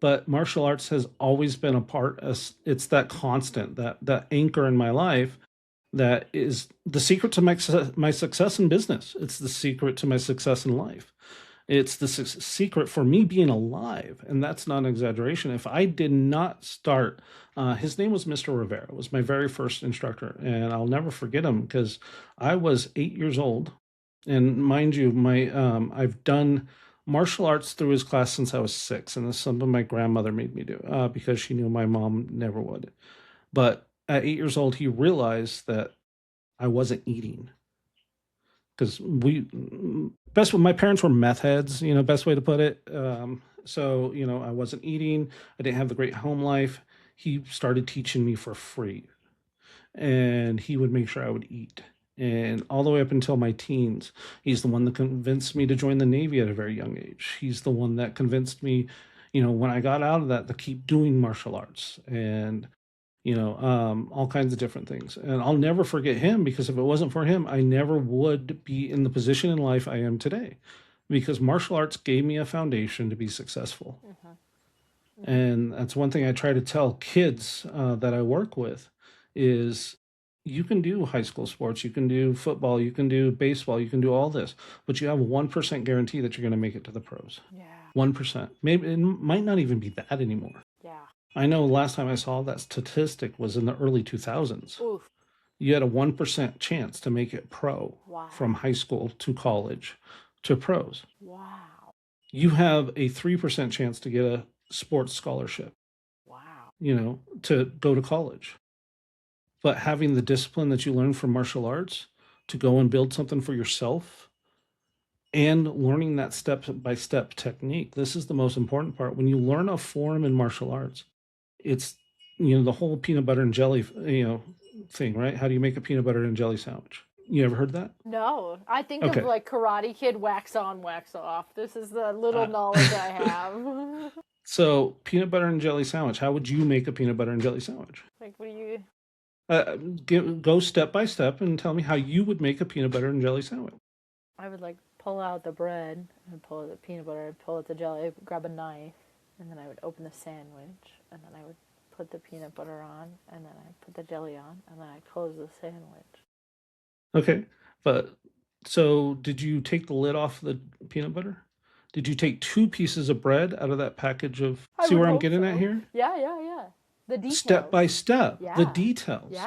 but martial arts has always been a part of it's that constant, that anchor in my life that is the secret to my success in business. It's the secret to my success in life. It's the secret for me being alive, and that's not an exaggeration. If I did not start, his name was Mr. Rivera. It was my very first instructor, and I'll never forget him because I was 8 years old, and mind you, my I've done martial arts through his class since I was six, and this is something my grandmother made me do because she knew my mom never would. But at 8 years old, he realized that I wasn't eating because best my parents were meth heads, best way to put it. So I wasn't eating. I didn't have the great home life. He started teaching me for free, and he would make sure I would eat. And all the way up until my teens, he's the one that convinced me to join the Navy at a very young age. He's the one that convinced me, when I got out of that, to keep doing martial arts and all kinds of different things. And I'll never forget him because if it wasn't for him, I never would be in the position in life I am today because martial arts gave me a foundation to be successful. And that's one thing I try to tell kids that I work with is you can do high school sports, you can do football, you can do baseball, you can do all this, but you have a 1% guarantee that you're going to make it to the pros. Yeah. 1%. Maybe it might not even be that anymore. Yeah. I know last time I saw that statistic was in the early 2000s. Oof. You had a 1% chance to make it pro Wow. from high school to college to pros. Wow. You have a 3% chance to get a sports scholarship, Wow. To go to college. But having the discipline that you learn from martial arts to go and build something for yourself and learning that step by step technique, this is the most important part. When you learn a form in martial arts, it's the whole peanut butter and jelly thing, right? How do you make a peanut butter and jelly sandwich? You ever heard that? No, I think Okay. of like Karate Kid, wax on, wax off. This is the little knowledge I have. So peanut butter and jelly sandwich. How would you make a peanut butter and jelly sandwich? Like, what do you? Go step by step and tell me how you would make a peanut butter and jelly sandwich. I would like pull out the bread and pull out the peanut butter, pull out the jelly, grab a knife, and then I would open the sandwich, and then I would put the peanut butter on, and then I'd put the jelly on, and then I'd close the sandwich. Okay, but so did you take the lid off the peanut butter? Did you take two pieces of bread out of that package of? I See would where I'm hope getting so. at here? Yeah. The details. Step by step, the Yeah. details. Yeah.